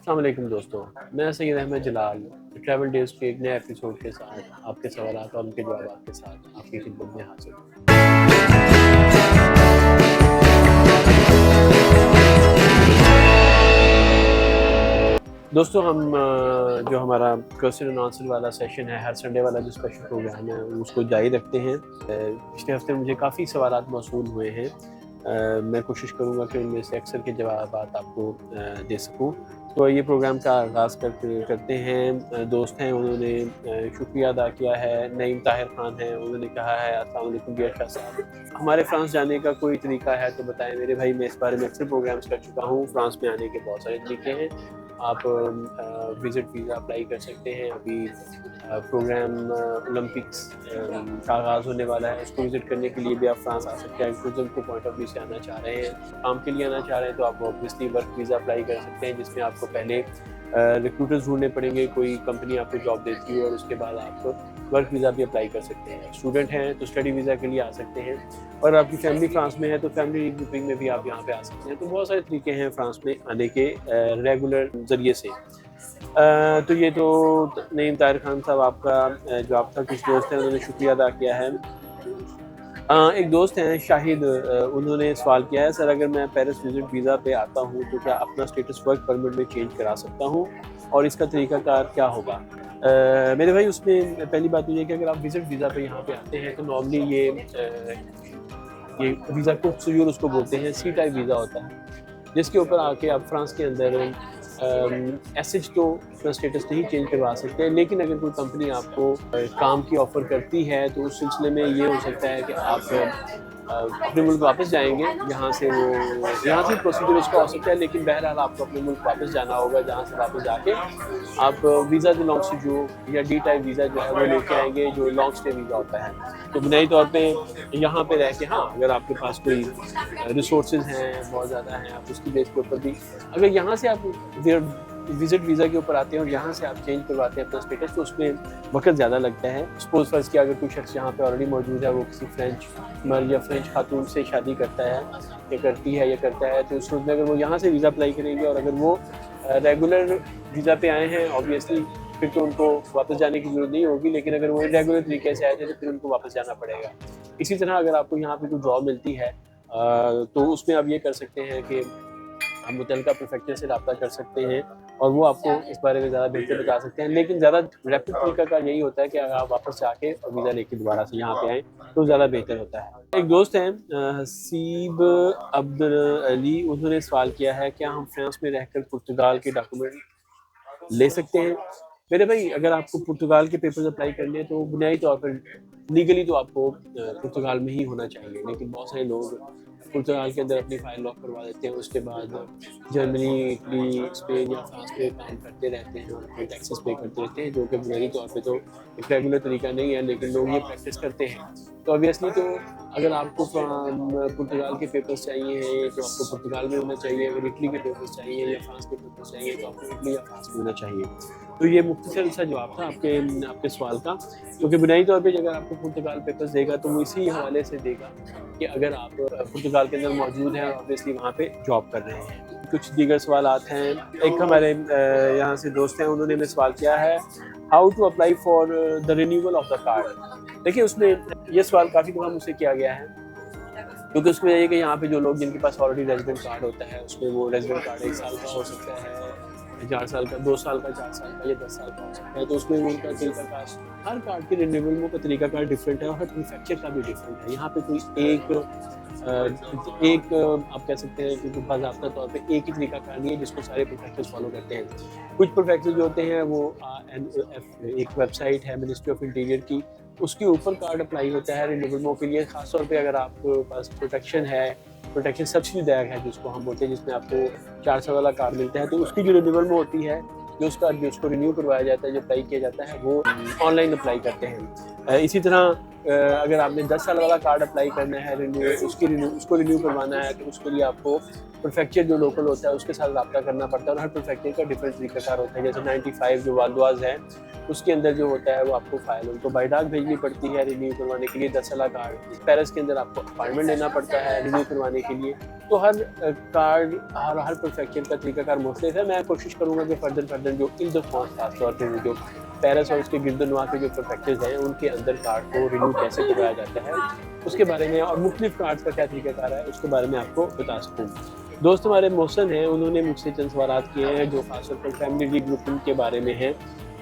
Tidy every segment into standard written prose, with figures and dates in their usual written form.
अस्सलाम वालेकुम दोस्तों, मैं सैयद अहमद जलाल ट्रैवल डेज़ के एक नए एपिसोड के साथ आपके सवालात और उनके जवाबात के साथ आपकी खिदमत में हाज़िर हूँ। दोस्तों जो हमारा क्वेश्चन एंड आंसर वाला सेशन है, हर संडे वाला जो स्पेशल प्रोग्राम है उसको जारी रखते हैं। पिछले हफ्ते मुझे काफ़ी सवालात मौसूल हुए हैं। मैं कोशिश करूँगा कि उनमें से अक्सर के जवाबात आपको दे सकूँ। तो ये प्रोग्राम का आगाज़ करते हैं। दोस्त हैं, उन्होंने शुक्रिया अदा किया है। नईम ताहिर खान हैं, उन्होंने कहा है अस्सलाम वालेकुम डियर शाह साहब, हमारे फ्रांस जाने का कोई तरीका है तो बताएं मेरे भाई। मैं इस बारे में अक्सर प्रोग्राम्स कर चुका हूँ। फ्रांस में आने के बहुत सारे तरीके हैं। आप विज़िट वीज़ा अप्लाई कर सकते हैं। अभी प्रोग्राम ओलंपिक्स का आगाज़ होने वाला है, उसको विज़िट करने के लिए भी आप फ्रांस आ सकते हैं। टूरिज्म के पॉइंट ऑफ व्यू से आना चाह रहे हैं, काम के लिए आना चाह रहे हैं, तो आप ऑब्वियसली वर्क वीज़ा अप्लाई कर सकते हैं, जिसमें आपको पहले रिक्रूटर्स ढूंढने पड़ेंगे, कोई कंपनी आपको जॉब देती है और उसके बाद आप वर्क वीज़ा भी अप्लाई कर सकते हैं। स्टूडेंट हैं तो स्टडी वीज़ा के लिए आ सकते हैं, और आपकी फैमिली फ्रांस में है तो फैमिली ग्रुपिंग में भी आप यहाँ पे आ सकते हैं। तो बहुत सारे तरीके हैं फ्रांस में आने के रेगुलर ज़रिए से। तो ये तो नईम ताहिर खान साहब आपका जवाब था। कुछ दोस्त हैं, उन्होंने शुक्रिया अदा किया है। एक दोस्त हैं शाहिद, उन्होंने सवाल किया है, सर अगर मैं पेरिस विजिट वीज़ा पे आता हूँ तो क्या अपना स्टेटस वर्क परमिट में चेंज करा सकता हूँ, और इसका तरीकाकार क्या होगा? मेरे भाई, उसमें पहली बात तो ये कि अगर आप विजिट वीज़ा पे यहाँ पे आते हैं तो नॉर्मली ये वीज़ा को सूयोर उसको बोलते हैं, सी टाइप वीज़ा होता है, जिसके ऊपर आके आप फ्रांस के अंदर एसएच तो अपना स्टेटस नहीं चेंज करवा सकते, लेकिन अगर कोई कंपनी आपको काम की ऑफ़र करती है तो उस सिलसिले में ये हो सकता है कि आप अपने मुल्क वापस जाएंगे। यहाँ से प्रोसीजर उसका हो सकता है, लेकिन बहरहाल आपको अपने मुल्क वापस जाना होगा, जहाँ से वापस जाके आप वीज़ा जो लॉन्ग जो या डी टाइप वीज़ा जो है वो लेके आएंगे, जो लॉन्ग स्टे वीज़ा होता है। तो बुनियादी तौर पे यहाँ पे रह के, हाँ, अगर आपके पास कोई रिसोर्सेज हैं बहुत ज़्यादा हैं, आप उसकी बेस के ऊपर भी अगर यहाँ से आप विजिट वीज़ा के ऊपर आते हैं और यहाँ से आप चेंज करवाते हैं अपना स्टेटस, तो उसमें वक्त ज़्यादा लगता है। सपोज फर्ज कि अगर कोई शख्स यहाँ पे ऑलरेडी मौजूद है, वो किसी फ्रेंच मर्द या फ्रेंच खातून से शादी करता है या करती है या करता है, तो उस सूरत में अगर वो यहाँ से वीज़ा अप्लाई करेंगे और अगर वो रेगुलर वीज़ा पे आए हैं, ऑब्वियसली फिर तो उनको वापस जाने की ज़रूरत नहीं होगी, लेकिन अगर वो इरेगुलर तरीके से आए थे तो फिर उनको वापस जाना पड़ेगा। इसी तरह अगर आपको यहाँ पे कोई जॉब मिलती है तो उसमें आप ये कर सकते हैं कि आप मुतल्लिका प्रीफेक्चर से रब्ता कर सकते हैं और वो आपको इस बारे में ज़्यादा बेहतर बता सकते हैं। लेकिन ज़्यादा रैपिड तरीका का यही होता है कि अगर आप वापस जाके और वीज़ा लेके दोबारा से यहाँ पे आएँ तो ज़्यादा बेहतर होता है। एक दोस्त हैं हसीब अब्दुल अली, उन्होंने सवाल किया है, क्या हम फ्रांस में रहकर पुर्तगाल के डॉक्यूमेंट ले सकते हैं? मेरे भाई, अगर आपको पुर्तगाल के पेपर्स अप्लाई करने हैं तो बुनियादी तौर पर लीगली तो आपको पुर्तगाल में ही होना चाहिए, लेकिन बहुत सारे लोग पुर्तगाल के अंदर अपनी फाइल लॉक करवा देते हैं, उसके बाद जर्मनी, इटली, स्पेन या फ्रांस पे काम करते रहते हैं और अपने टैक्सेस पे करते रहते हैं, जो कि बुनियादी तौर पे तो एक रेगुलर तरीका नहीं है, लेकिन लोग ये प्रैक्टिस करते हैं। तो ऑब्वियसली तो अगर आपको पुर्तगाल के पेपर्स चाहिए हैं तो आपको पुर्तगाल में होना चाहिए, अगर इटली के पेपर्स चाहिए या फ्रांस के पेपर्स चाहिए तो आपको इटली या फ्रांस में होना चाहिए। तो ये मुख्तसर सा जवाब था आपके सवाल का, क्योंकि बुनियादी तौर पे अगर आपको पुर्तगाल पेपर्स देगा तो वो इसी हवाले से देगा कि अगर आप पुर्तगाल के अंदर मौजूद हैं और ऑब्वियसली वहाँ पे जॉब कर रहे हैं। कुछ दीगर सवालात हैं। एक हमारे यहाँ से दोस्त हैं, उन्होंने हमें सवाल किया है, how to apply for the renewal of the card. देखिए, उसमें ये सवाल काफ़ी दफ़ा मुझसे किया गया है, क्योंकि उसमें ये कि यहाँ पे जो लोग जिनके पास ऑलरेडी रेजिडेंट कार्ड होता है, उसमें वो रेजिडेंट कार्ड 1 साल का हो सकता है, 4 साल का, 2 साल का, 4 साल का या 10 साल का हो सकता है। तो उसमें उनका तरीकाकार, हर कार्ड के रिन्यूअल का तरीकाकार डिफरेंट है और हर मैन्युफैक्चर का भी डिफरेंट है। यहाँ पे कोई एक आप कह सकते हैं कि बाज़ाब्ता तौर पे एक ही तरीकाकार नहीं है जिसको सारे प्रोफेसर्स फॉलो करते हैं। कुछ प्रोफेसर जो होते हैं वो एक वेबसाइट है मिनिस्ट्री ऑफ इंटीरियर की, उसके ऊपर कार्ड अप्लाई होता है रिन्यूअल के लिए। ख़ास तौर पे अगर आपके पास प्रोटेक्शन सब्सिडी बैग है जिसको हम बोलते हैं, जिसमें आपको 4 साल वाला कार्ड मिलता है, तो उसकी जो रिन्यूअल होती है, जो उसको रिन्यू करवाया जाता है, जो अप्लाई किया जाता है, वो ऑनलाइन अप्लाई करते हैं। इसी तरह اگر آپ نے 10 سال والا کارڈ اپلائی کرنا ہے اس کو رینیو کروانا ہے تو اس کے لیے آپ کو پریفیکچر جو لوکل ہوتا ہے اس کے ساتھ رابطہ کرنا پڑتا ہے، اور ہر پریفیکچر کا ڈفرینٹ طریقہ کار ہوتا ہے. جیسے 95 جو والدواز ہیں اس کے اندر جو ہوتا ہے وہ آپ کو فائل ان کو بائی ڈاک بھیجنی پڑتی ہے رینیو کروانے کے لیے 10 سالہ کارڈ. پیرس کے اندر آپ کو اپائنٹمنٹ لینا پڑتا ہے رینیو کروانے کے لیے. تو ہر کارڈ ہر پریفیکچر کا طریقہ کار مختلف ہے. میں کوشش کروں گا کہ فردر جو الدفعات خاص طور پہ جو پیرس اور اس کے گرد و نواح کے جو پریفیکچرز ہیں ان کے اندر کارڈ کو رینیو کیسے کروایا جاتا ہے اس کے بارے میں، اور مختلف کارڈز کا کیا طریقہ کار ہے اس کے بارے میں آپ کو بتا سکوں. دوست ہمارے محسن ہیں، انہوں نے مجھ سے چند سوالات کیے ہیں جو خاص طور پر فیملی ری گروپنگ کے بارے میں ہیں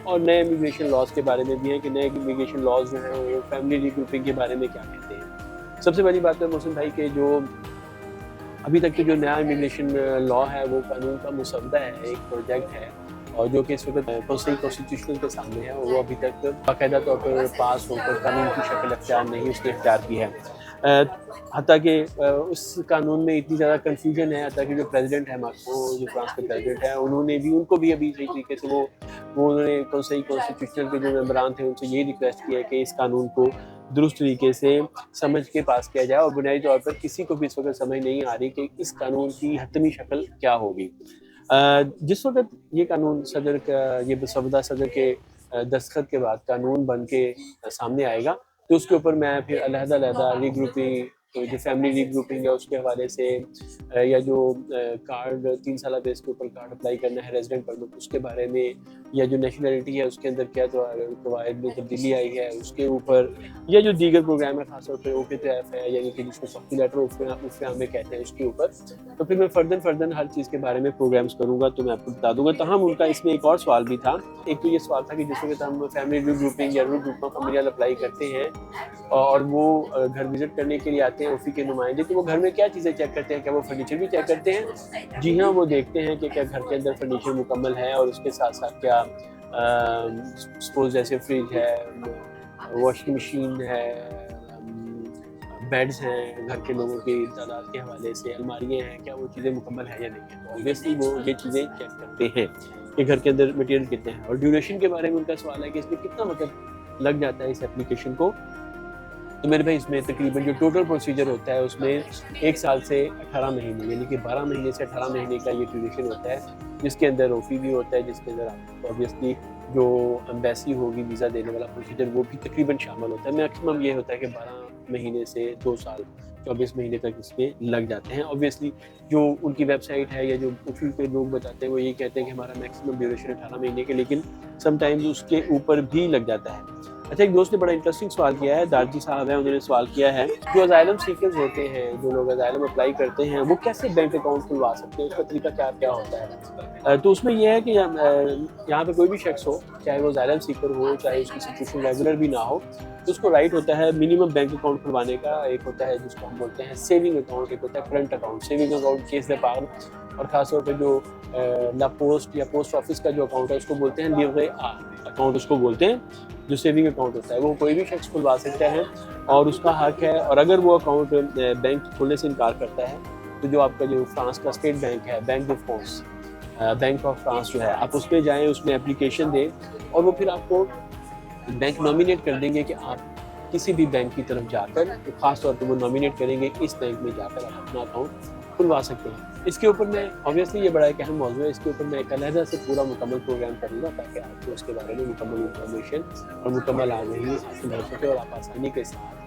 اور نئے امیگریشن لاز کے بارے میں بھی ہیں کہ نئے امیگریشن لاز جو ہیں وہ فیملی ری گروپنگ کے بارے میں کیا کہتے ہیں. سب سے پہلی بات ہے محسن بھائی کہ جو ابھی تک جو نیا امیگریشن لا ہے وہ قانون کا مسودہ ہے، ایک پروجیکٹ ہے، اور جو کہ اس وقت کانسٹیٹیوشنل کے سامنے ہے. وہ ابھی تک باقاعدہ طور پر پاس ہو کر قانون کی شکل اختیار نہیں اس نے اختیار کی ہے. حتیٰ کہ اس قانون میں اتنی زیادہ کنفیوژن ہے، حتیٰ کہ جو پریزیڈنٹ ہے جو فرانس کے پریزیڈنٹ ہیں ان کو بھی ابھی صحیح طریقے سے وہ انہوں نے کانسٹیٹیوشنل کے جو ممبران تھے ان سے یہی ریکویسٹ کیا ہے کہ اس قانون کو درست طریقے سے سمجھ کے پاس کیا جائے. اور بنیادی طور پر کسی کو بھی اس وقت سمجھ نہیں آ رہی کہ اس قانون کی حتمی شکل کیا ہوگی. جس وقت یہ قانون یہ مسودہ صدر کے دستخط کے بعد قانون بن کے سامنے آئے گا تو اس کے اوپر میں پھر علیحدہ ری گروپنگ جو فیملی ری گروپنگ ہے اس کے حوالے سے یا جو کارڈ 3 سالہ بیس کے اوپر کارڈ اپلائی کرنا ہے ریزیڈنٹ پرمٹ اس کے بارے میں، یا جو نیشنلٹی ہے اس کے اندر کیا قواعد میں تبدیلی آئی ہے اس کے اوپر، یا جو دیگر پروگرام ہے خاص طور پہ OPTF ہے یعنی کہ جس کو سختی لیٹر آف میں کہتے ہیں اس کے اوپر. تو پھر میں فردن ہر چیز کے بارے میں پروگرامز کروں گا تو میں آپ کو بتا دوں گا. تاہم ان کا اس میں ایک اور سوال بھی تھا. ایک تو یہ سوال تھا کہ جس وقت ہم فیملی ری گروپنگ یا گروپ آف فیملیاں اپلائی کرتے ہیں اور وہ گھر وزٹ کرنے کے لیے آتے ہیں اوفی کے نمائندے، تو وہ گھر میں کیا چیزیں چیک کرتے ہیں؟ کیا وہ فرنیچر بھی چیک کرتے ہیں؟ جی ہاں، وہ دیکھتے ہیں کہ کیا گھر کے اندر فرنیچر مکمل ہے، اور اس کے ساتھ ساتھ کیا سپوز جیسے فریج ہے، واشنگ مشین ہے، بیڈز ہیں، گھر کے لوگوں کی تعداد کے حوالے سے الماریاں ہیں، کیا وہ چیزیں مکمل ہیں یا نہیں ہے. تو اوبیسلی وہ یہ چیزیں چیک کرتے ہیں کہ گھر کے اندر مٹیریل کتنے ہیں. اور ڈیوریشن کے بارے میں ان کا سوال ہے کہ اس میں کتنا وقت لگ جاتا ہے اس اپلیکیشن کو. تو میرے بھائی اس میں تقریباً جو ٹوٹل پروسیجر ہوتا ہے اس میں 1 سال سے 18 مہینے یعنی کہ 12 مہینے سے 18 مہینے کا یہ ڈیوریشن ہوتا ہے، جس کے اندر اوفی بھی ہوتا ہے، جس کے اندر آپ اوبیسلی جو ایمبیسی ہوگی ویزا دینے والا پروسیجر وہ بھی تقریباً شامل ہوتا ہے. میکسیمم یہ ہوتا ہے کہ 12 مہینے سے 2 سال 24 مہینے تک اس میں لگ جاتے ہیں. اوبیسلی جو ان کی ویب سائٹ ہے یا جو اوفی پہ لوگ بتاتے ہیں وہ یہ کہتے ہیں کہ ہمارا میکسیمم ڈیوریشن 18 مہینے کے، لیکن سم ٹائمز اس کے اوپر بھی لگ جاتا ہے. اچھا، ایک دوست نے بڑا انٹرسٹنگ سوال کیا ہے، دارجی صاحب ہیں، انہوں نے سوال کیا ہے جو اسائلم سیکرز ہوتے ہیں، جو لوگ اسائلم اپلائی کرتے ہیں، وہ کیسے بینک اکاؤنٹ کھلوا سکتے ہیں؟ اس کا طریقہ کیا ہوتا ہے؟ تو اس میں یہ ہے کہ یہاں پہ کوئی بھی شخص ہو، چاہے وہ اسائلم سیکر ہو، چاہے اس کی سچویشن ریگولر بھی نہ ہو، تو اس کو رائٹ ہوتا ہے منیمم بینک اکاؤنٹ کھلوانے کا. ایک ہوتا ہے جس کو ہم بولتے ہیں سیونگ اکاؤنٹ، ایک ہوتا ہے کرنٹ اکاؤنٹ. سیونگ اکاؤنٹ کیس دے پار، اور خاص طور پہ جو لا پوسٹ یا پوسٹ آفس کا جو اکاؤنٹ ہے اس کو بولتے ہیں لیوے اکاؤنٹ، اس کو بولتے ہیں جو سیونگ اکاؤنٹ ہوتا ہے. وہ کوئی بھی شخص کھلوا سکتا ہے اور اس کا حق ہے. اور اگر وہ اکاؤنٹ بینک کھولنے سے انکار کرتا ہے تو جو آپ کا جو فرانس کا اسٹیٹ بینک ہے، بینک آف فرانس جو ہے، آپ اس پہ جائیں، اس میں اپلیکیشن دیں، اور وہ پھر آپ کو بینک نامینیٹ کر دیں گے کہ آپ کسی بھی بینک کی طرف جا کر، خاص طور پہ وہ نامینیٹ کریں گے اس بینک میں جا کر آپ اپنا اکاؤنٹ کھلوا سکتے ہیں. اس کے اوپر میں اوبیسلی یہ بڑا ایک اہم موضوع ہے، اس کے اوپر میں ایک علیحدہ سے پورا مکمل پروگرام کروں گا تاکہ آپ کو اس کے بارے میں مکمل انفارمیشن اور مکمل آگاہی حاصل ہو سکے اور آپ آسانی کے ساتھ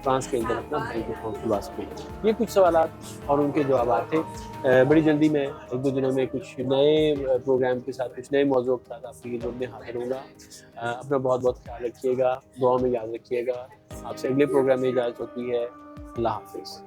فرانس کے اندر اپنا بینک اکاؤنٹ کھلوا سکیں. یہ کچھ سوالات اور ان کے جوابات تھے. بڑی جلدی میں 1-2 دنوں میں کچھ نئے پروگرام کے ساتھ، کچھ نئے موضوع کے ساتھ آپ کی خدمت میں حاضر ہوں گا. اپنا بہت بہت خیال رکھیے گا، دعا میں یاد رکھیے گا. آپ سے اگلے پروگرام میں اجازت ہوتی ہے. اللہ حافظ.